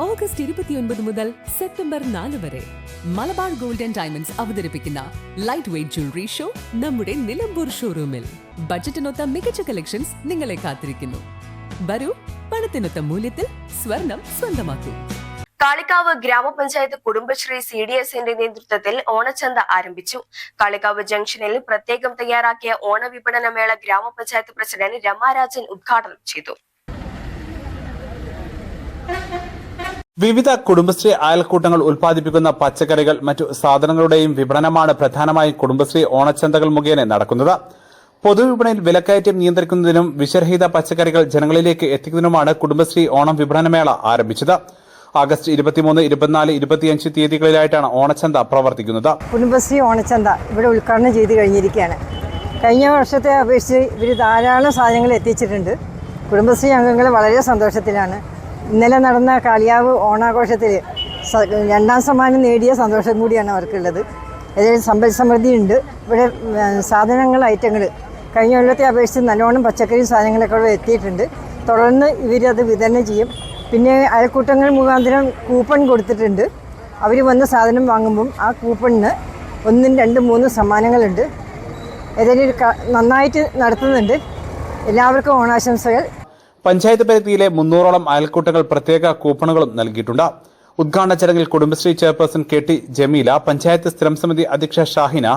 August 29 മുതൽ September 4 വരെ Malabar gold and diamonds അവതരിപ്പിക്കുന്ന ലൈറ്റ് വെയ്റ്റ് ജ്വല്ലറി ഷോ നമ്മുടെ നിലമ്പൂർ ഷോറൂമിൽ. ബജറ്റിനൊത്ത മികച്ച കളക്ഷൻസ് നിങ്ങളെ കാത്തിരിക്കുന്നു. വരൂ, പണത്തിനൊത്ത മൂല്യത്തിൽ സ്വർണം സ്വന്തമാക്കൂ. കാളികാവ് ഗ്രാമപഞ്ചായത്ത് കുടുംബശ്രീ CDSന്റെ നേതൃത്വത്തിൽ ഓണച്ചന്ത ആരംഭിച്ചു. കാളികാവ് ജംഗ്ഷനിൽ പ്രത്യേകം തയ്യാറാക്കിയ ഓണവിപണന മേള ഗ്രാമപഞ്ചായത്ത് പ്രസിഡന്റ് രമാരാജൻ ഉദ്ഘാടനം ചെയ്തു. വിവിധ കുടുംബശ്രീ അയൽക്കൂട്ടങ്ങൾ ഉൽപ്പാദിപ്പിക്കുന്ന പച്ചക്കറികൾ, മറ്റു സാധനങ്ങളുടെയും വിപണനമാണ് പ്രധാനമായും കുടുംബശ്രീ ഓണച്ചന്തകൾ മുഖേന നടക്കുന്നത്. പൊതുവിപണിയിൽ വിലക്കയറ്റം നിയന്ത്രിക്കുന്നതിനും വിഷരഹിത പച്ചക്കറികൾ ജനങ്ങളിലേക്ക് എത്തിക്കുന്നതിനുമാണ് കുടുംബശ്രീ ഓണം വിപണനമേള ആരംഭിച്ചത്. ആഗസ്റ്റ് 23, 24, 25 തീയതികളിലായിട്ടാണ് ഓണച്ചന്ത പ്രവർത്തിക്കുന്നത്. കുടുംബശ്രീ ഓണച്ചന്ത ഇവിടെ ഉദ്ഘാടനം ചെയ്ത് കഴിഞ്ഞിരിക്കുകയാണ്. കഴിഞ്ഞ വർഷത്തെ അപേക്ഷിച്ച് ഇവർ ധാരാളം സാധനങ്ങൾ എത്തിച്ചിട്ടുണ്ട്. കുടുംബശ്രീ അംഗങ്ങൾ വളരെ സന്തോഷത്തിലാണ്. ഇന്നലെ നടന്ന കാളികാവ് ഓണാഘോഷത്തിൽ 2ാം സമ്മാനം നേടിയ സന്തോഷം കൂടിയാണ് അവർക്കുള്ളത്. ഏതായാലും സമ്പൽ സമൃദ്ധി ഉണ്ട്. ഇവിടെ ഐറ്റങ്ങൾ കഴിഞ്ഞ കൊല്ലത്തെ അപേക്ഷിച്ച് നല്ലോണം പച്ചക്കറി സാധനങ്ങളൊക്കെ ഇവിടെ എത്തിയിട്ടുണ്ട്. തുടർന്ന് ഇവരത് വിതരണം ചെയ്യും. പിന്നെ അയൽക്കൂട്ടങ്ങൾ മുഖാന്തരം കൂപ്പൺ കൊടുത്തിട്ടുണ്ട്. അവർ വന്ന സാധനം വാങ്ങുമ്പം ആ കൂപ്പണിന് 1, 2, 3 സമ്മാനങ്ങളുണ്ട്. ഏതായാലും നന്നായിട്ട് നടത്തുന്നുണ്ട്. എല്ലാവർക്കും ഓണാശംസകൾ. പഞ്ചായത്ത് പരിധിയിലെ 300ഓളം അയൽക്കൂട്ടങ്ങൾ പ്രത്യേക കൂപ്പണുകളും നൽകിയിട്ടുണ്ട്. ഉദ്ഘാടന ചടങ്ങിൽ കുടുംബശ്രീ ചെയർപേഴ്സൺ KT ജമീല, പഞ്ചായത്ത് സ്ഥിരം സമിതി അധ്യക്ഷ Shahina,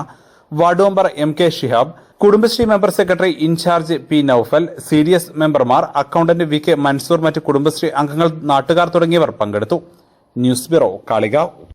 ward member MK Shihab, Kudumbashree member secretary incharge P Noufal, CDS മെമ്പർമാർ, അക്കൌണ്ടന്റ് VK മൻസൂർ, മറ്റ് കുടുംബശ്രീ അംഗങ്ങൾ, നാട്ടുകാർ തുടങ്ങിയവർ പങ്കെടുത്തു. News bureau, Kalikavu.